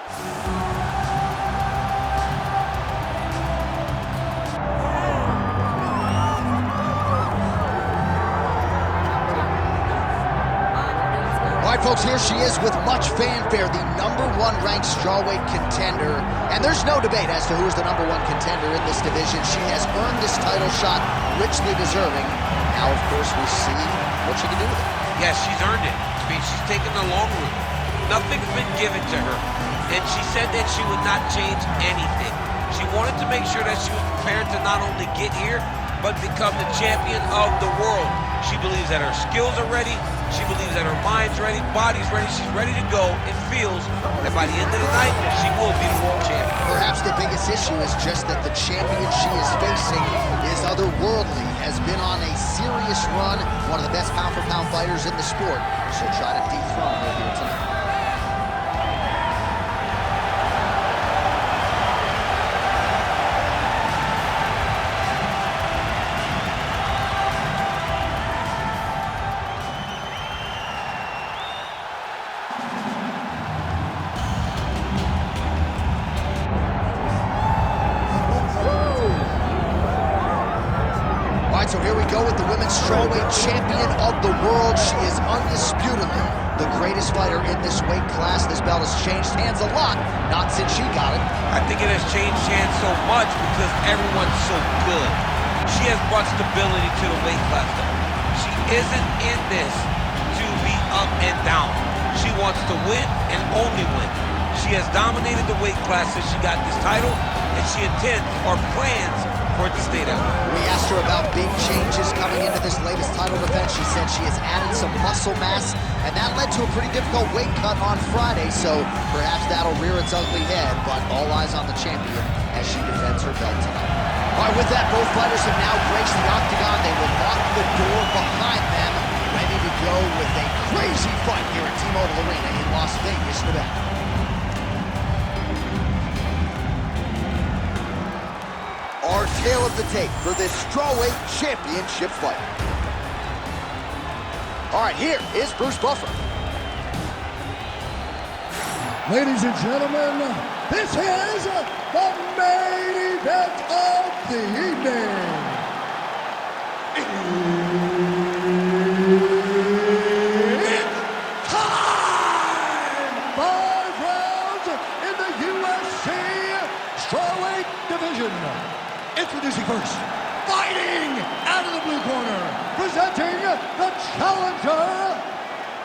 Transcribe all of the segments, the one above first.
All right, folks, here she is with much fanfare, the #1 ranked strawweight contender. And there's no debate as to who is the #1 contender in this division. She has earned this title shot, richly deserving. Now, of course, we see what she can do with it. Yes, she's earned it. I mean, she's taken the long route. Nothing's been given to her. And she said that she would not change anything. She wanted to make sure that she was prepared to not only get here, but become the champion of the world. She believes that her skills are ready. She believes that her mind's ready, body's ready. She's ready to go and feels that by the end of the night, she will be the world champion. Perhaps the biggest issue is just that the champion she is facing is otherworldly, has been on a serious run, one of the best pound-for-pound fighters in the sport. She'll try to dethrone her here tonight. So here we go with the women's strawweight champion of the world. She is undisputedly the greatest fighter in this weight class. This belt has changed hands a lot, not since she got it. I think it has changed hands so much because everyone's so good. She has brought stability to the weight class, though. She isn't in this to be up and down. She wants to win and only win. She has dominated the weight class since she got this title, and she intends or plans for it to stay that way. We asked her about big changes coming into this latest title defense. She said she has added some muscle mass, and that led to a pretty difficult weight cut on Friday, so perhaps that'll rear its ugly head, but all eyes on the champion as she defends her belt tonight. All right, with that, both fighters have now graced the octagon. They will lock the door behind them, ready to go with a crazy fight here at T-Mobile Arena in Las Vegas, Nevada. Our tale of the tape for this strawweight championship fight. All right, here is Bruce Buffer. Ladies and gentlemen, this is the main event of the evening. It's time! 5 rounds in the UFC strawweight division. Introducing first, fighting out of the blue corner, presenting the challenger,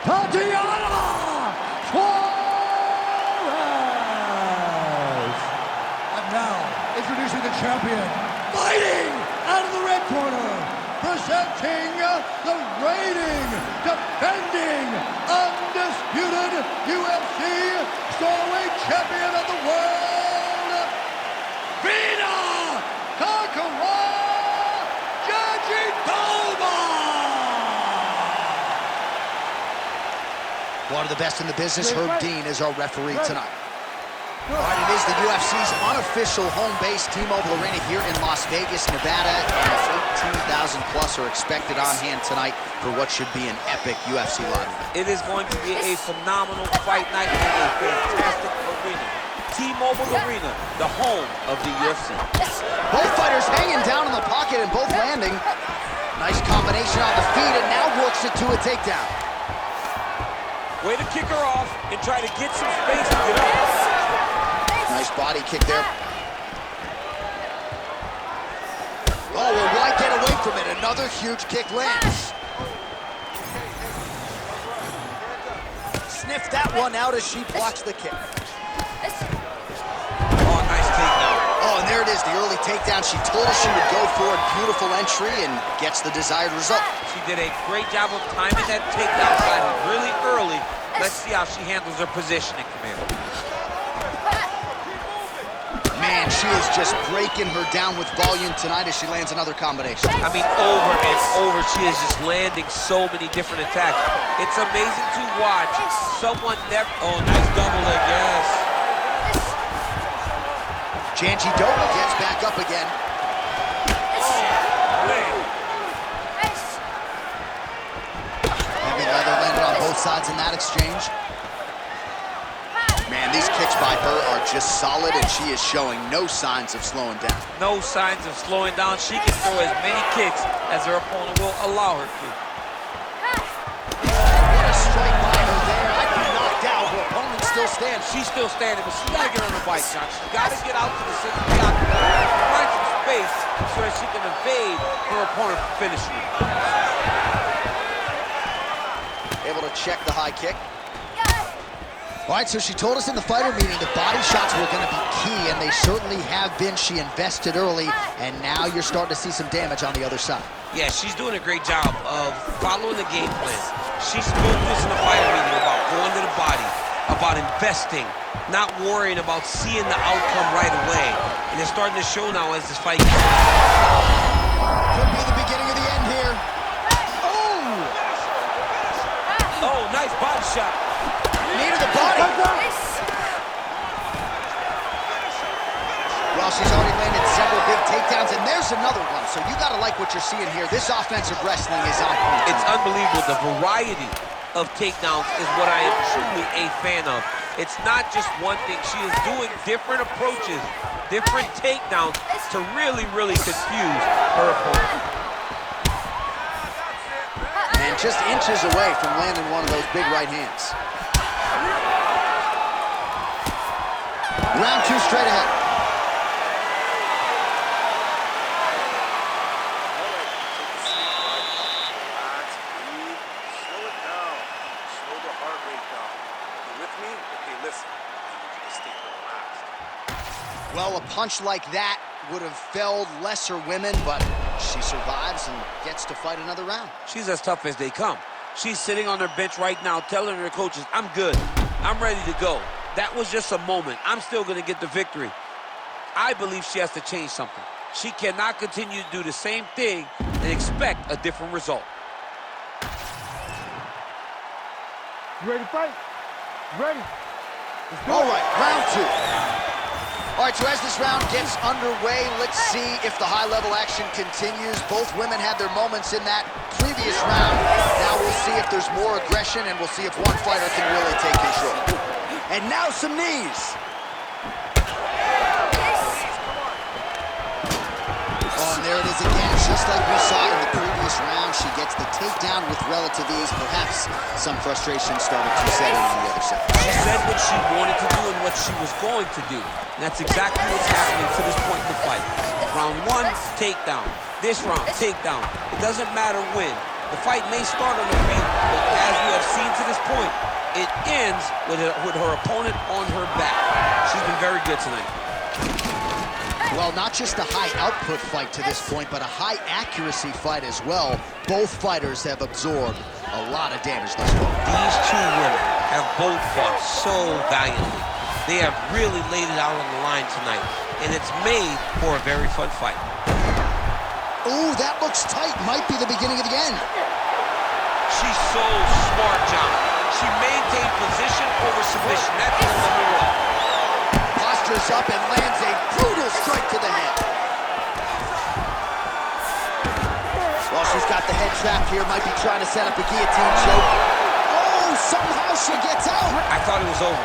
Tatiana Suarez. And now, introducing the champion, fighting out of the red corner, presenting the reigning, defending, undisputed UFC strawweight champion of the world, Virna! Jandiroba! One of the best in the business, Herb Dean, is our referee tonight. All right, it is the UFC's unofficial home base, T-Mobile Arena here in Las Vegas, Nevada, and 18,000 plus are expected on hand tonight for what should be an epic UFC live. It is going to be a phenomenal fight night and a fantastic arena. T-Mobile Arena, the home of the UFC. Both fighters hanging down in the pocket and both landing. Nice combination on the feet and now works it to a takedown. Way to kick her off and try to get some space to get up. Nice body kick there. Oh, well, why get away from it? Another huge kick lands. Sniffed that one out as she blocks the kick. Oh, nice takedown. Oh, and there it is, the early takedown. She told us she would go for it. Beautiful entry and gets the desired result. She did a great job of timing that takedown shot really early. Let's see how she handles her positioning, Commander. Man, she is just breaking her down with volume tonight as she lands another combination. I mean, over and over, she is just landing so many different attacks. It's amazing to watch someone never... Oh, nice double leg, yes. Jandiroba gets back up again. Heavy leather landed on both sides in that exchange. Man, And these kicks by her are just solid, and she is showing no signs of slowing down. No signs of slowing down. She can throw as many kicks as her opponent will allow her to. What a strike by her there. I can knock down. Her opponent still stands. She's still standing, but she's got to get on the bike, John. She's got to get out to the center of the octagon, find some space so that she can evade her opponent from finishing her. Able to check the high kick. All right, so she told us in the fighter meeting that body shots were going to be key, and they certainly have been. She invested early, and now you're starting to see some damage on the other side. Yeah, she's doing a great job of following the game plan. She spoke to us in the fighter meeting about going to the body, about investing, not worrying about seeing the outcome right away. And it's starting to show now as this fight goes. Could be the beginning of the end here. Oh, nice body shot. Knee to the body. Well, she's already landed several big takedowns, and there's another one. So you got to like what you're seeing here. This offensive wrestling is on point. It's unbelievable. The variety of takedowns is what I am truly a fan of. It's not just one thing. She is doing different approaches, different takedowns to really, really confuse her opponent. And just inches away from landing one of those big right hands. Round 2 straight ahead. Slow it down. Slow the heart rate down. You with me? Okay, listen. I need you to stay relaxed. Well, a punch like that would have felled lesser women, but she survives and gets to fight another round. She's as tough as they come. She's sitting on her bench right now telling her coaches, I'm good. I'm ready to go. That was just a moment. I'm still going to get the victory. I believe she has to change something. She cannot continue to do the same thing and expect a different result. You ready to fight? Ready? All right, round 2. All right, so as this round gets underway, let's see if the high-level action continues. Both women had their moments in that previous round. Now we'll see if there's more aggression, and we'll see if one fighter can really take control. And now some knees. Oh, and there it is again. Just like we saw in the previous round, she gets the takedown with relative ease. Perhaps some frustration started to set in on the other side. She said what she wanted to do and what she was going to do. And that's exactly what's happening to this point in the fight. Round 1, takedown. This round, takedown. It doesn't matter when. The fight may start on the feet, but as we have seen to this point, it ends with her opponent on her back. She's been very good tonight. Well, not just a high-output fight to this point, but a high-accuracy fight as well. Both fighters have absorbed a lot of damage thus far. These two women have both fought so valiantly. They have really laid it out on the line tonight, and it's made for a very fun fight. Ooh, that looks tight. Might be the beginning of the end. She's so smart, John. She maintained position over submission. That's the number 1. Postures up and lands a brutal strike to the head. Well, she's got the head trapped here. Might be trying to set up a guillotine choke. Oh, somehow she gets out. I thought it was over.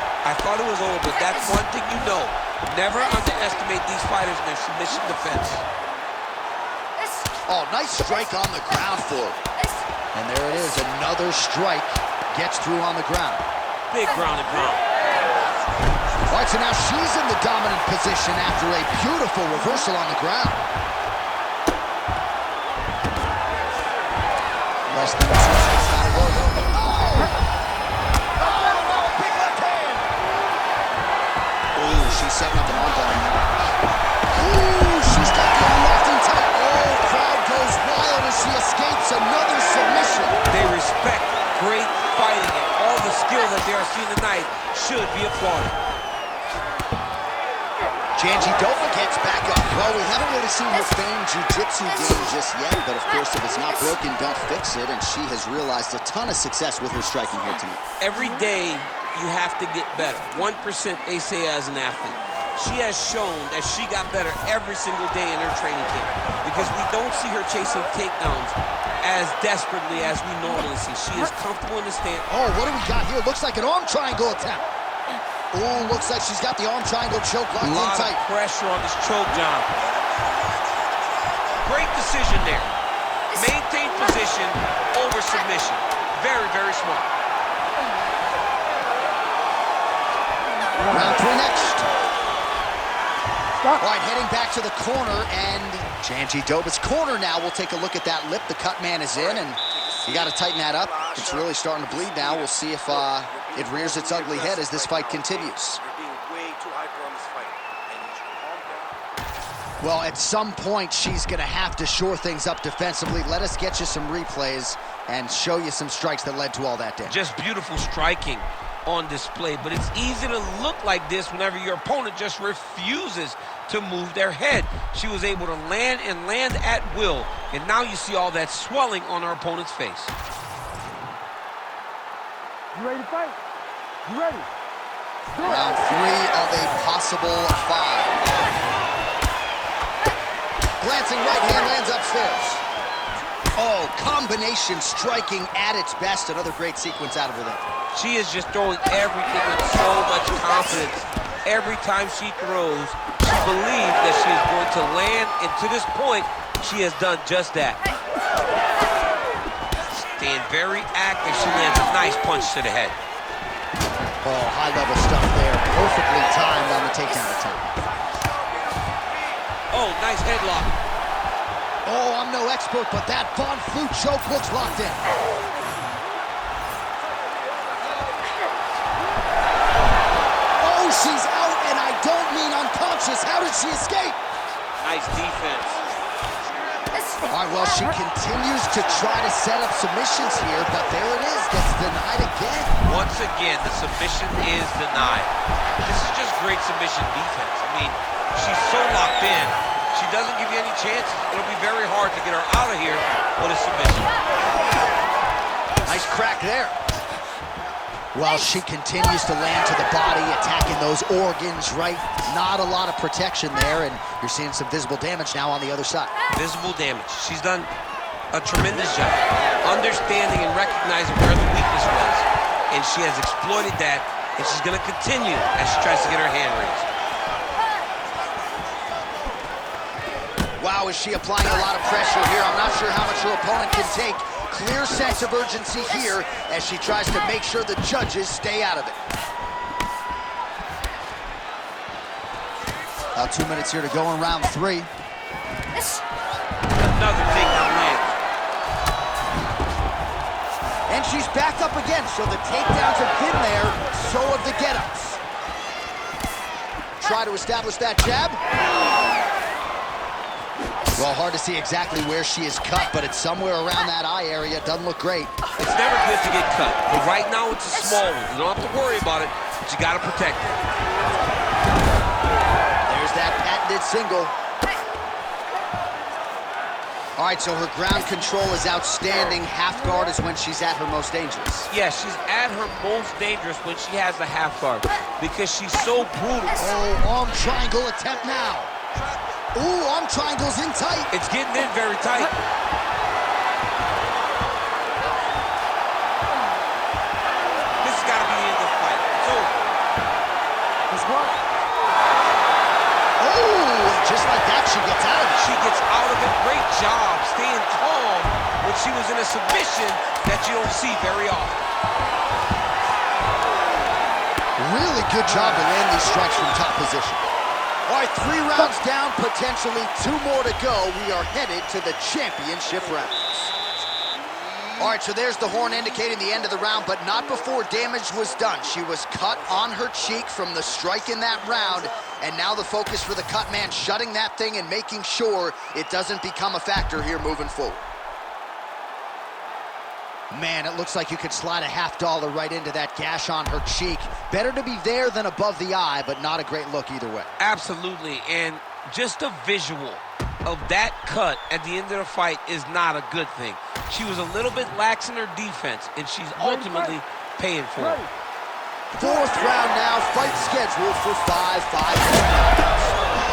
But that's one thing you know. Never underestimate these fighters in their submission defense. Oh, nice strike on the ground for her. And there it is, another strike gets through on the ground. Big ground and pound. All right, so now she's in the dominant position after a beautiful reversal on the ground. Less than 2 seconds out of work. Big left hand. Ooh, she's setting up an armbar. Ooh, she's got the left and tight. Oh, crowd goes wild as she escapes another submission. They respect great fighting, and all the skill that they are seeing tonight should be applauded. Jandiroba gets back up. Well, we haven't really seen her famed jiu-jitsu game just yet, but of course, if it's not broken, don't fix it, and she has realized a ton of success with her striking here tonight. Every day, you have to get better. 1%, they say, as an athlete. She has shown that she got better every single day in her training camp, because we don't see her chasing takedowns as desperately as we normally see. She is comfortable in the stand. Oh, what do we got here? Looks like an arm triangle attempt. Ooh, looks like she's got the arm triangle choke locked in A lot tight. of pressure on this choke, John. Great decision there. Maintain position over submission. Very, very smart. Round 3 next. Stop. All right, heading back to the corner, and Jandiroba's corner now. We'll take a look at that lip. The cut man is in, and you got to tighten that up. It's really starting to bleed now. We'll see if it rears its ugly head as this fight continues. You're being way too hyper on this fight, and you should calm down. Well, at some point, she's going to have to shore things up defensively. Let us get you some replays and show you some strikes that led to all that damage. Just beautiful striking on display, but it's easy to look like this whenever your opponent just refuses to move their head. She was able to land and land at will, and now you see all that swelling on her opponent's face. You ready to fight? You ready? Round 3 of a possible 5. Glancing right hand lands upstairs. Oh, combination striking at its best. Another great sequence out of her there. She is just throwing everything with so much confidence. Every time she throws, she believes that she is going to land, and to this point, she has done just that. Staying very active, she lands a nice punch to the head. Oh, high-level stuff there. Perfectly timed on the takedown attempt. Oh, nice headlock. Oh, I'm no expert, but that Von Flute choke looks locked in. Oh, she's out, and I don't mean unconscious. How did she escape? Nice defense. All right, well, she continues to try to set up submissions here, but there it is, gets denied again. Once again, the submission is denied. This is just great submission defense. I mean, she's so locked in. She doesn't give you any chances. It'll be very hard to get her out of here with a submission. Nice crack there. Well, she continues to land to the body, attacking those organs, right? Not a lot of protection there, and you're seeing some visible damage now on the other side. Visible damage. She's done a tremendous job understanding and recognizing where the weakness was, and she has exploited that, and she's going to continue as she tries to get her hand raised. Wow, is she applying a lot of pressure here? I'm not sure how much her opponent can take. Clear sense of urgency here as she tries to make sure the judges stay out of it. About 2 minutes here to go in round 3. Another takedown land. And she's back up again, so the takedowns have been there, so have the get-ups. Try to establish that jab. Well, hard to see exactly where she is cut, but it's somewhere around that eye area. Doesn't look great. It's never good to get cut, but right now it's a small one. You don't have to worry about it, but you got to protect it. There's that patented single. All right, so her ground control is outstanding. Half guard is when she's at her most dangerous. Yeah, she's at her most dangerous when she has the half guard because she's so brutal. Oh, arm triangle attempt now. Ooh, arm triangle's in tight. It's getting in very tight. This has got to be the end of the fight. It's over. It's what? Oh, just like that, she gets out of it. She gets out of it. Great job staying calm when she was in a submission that you don't see very often. Really good job to land these strikes from top position. All right, 3 rounds down, potentially 2 more to go. We are headed to the championship rounds. All right, so there's the horn indicating the end of the round, but not before damage was done. She was cut on her cheek from the strike in that round, and now the focus for the cut man, shutting that thing and making sure it doesn't become a factor here moving forward. Man, it looks like you could slide a $50 right into that gash on her cheek. Better to be there than above the eye, but not a great look either way. Absolutely, and just a visual of that cut at the end of the fight is not a good thing. She was a little bit lax in her defense, and she's ultimately paying for it. 4th round now, fight scheduled for 5 rounds.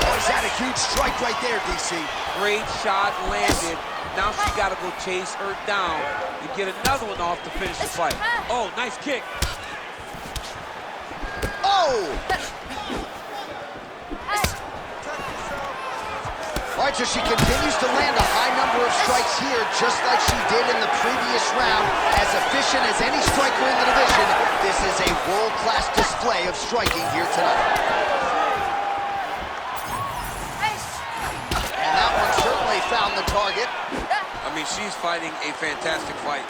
Oh, he's had a huge strike right there, DC. Great shot landed. Now she's got to go chase her down and get another one off to finish the fight. Oh, nice kick. Oh, All right, so she continues to land a high number of strikes here, just like she did in the previous round. As efficient as any striker in the division, this is a world-class display of striking here tonight. And that one certainly found the target. I mean, she's fighting a fantastic fight.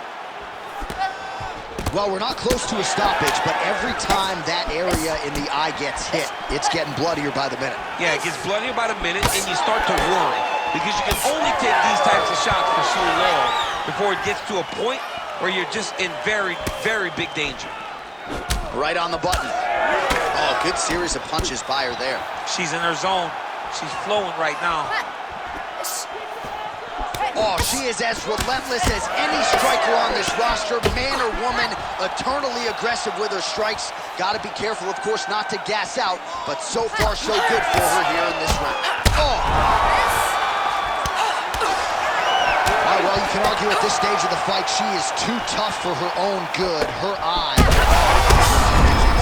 Well, we're not close to a stoppage, but every time that area in the eye gets hit, it's getting bloodier by the minute. Yeah, it gets bloodier by the minute, and you start to worry, because you can only take these types of shots for so long before it gets to a point where you're just in very, very big danger. Right on the button. Oh, good series of punches by her there. She's in her zone. She's flowing right now. Oh, she is as relentless as any striker on this roster, man or woman, eternally aggressive with her strikes. Got to be careful, of course, not to gas out, but so far so good for her here in this round. Oh! Oh, well, you can argue at this stage of the fight, she is too tough for her own good. Her eye.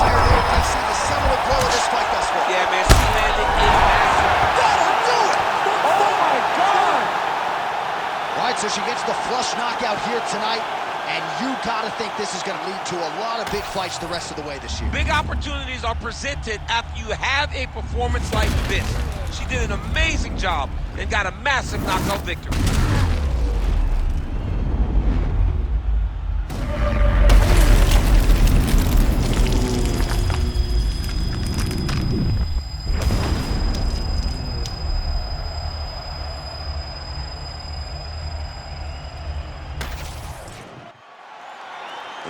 I see the seminal blow of this fight thus far. Yeah, man, she landed a massive. That'll do it! Oh, my God! All right, so she gets the flush knockout here tonight, and you gotta think this is gonna lead to a lot of big fights the rest of the way this year. Big opportunities are presented after you have a performance like this. She did an amazing job and got a massive knockout victory.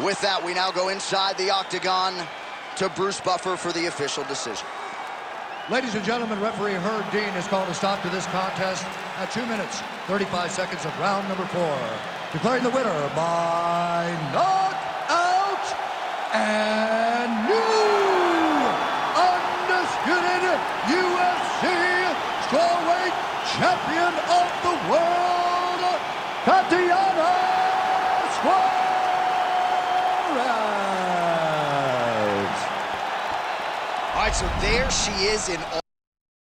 With that, we now go inside the octagon to Bruce Buffer for the official decision. Ladies and gentlemen, referee Herb Dean has called a stop to this contest at 2 minutes, 35 seconds of round number 4. Declaring the winner by knockout and new undisputed UFC strawweight champion of the world, Tatiana Suarez. All right, so there she is in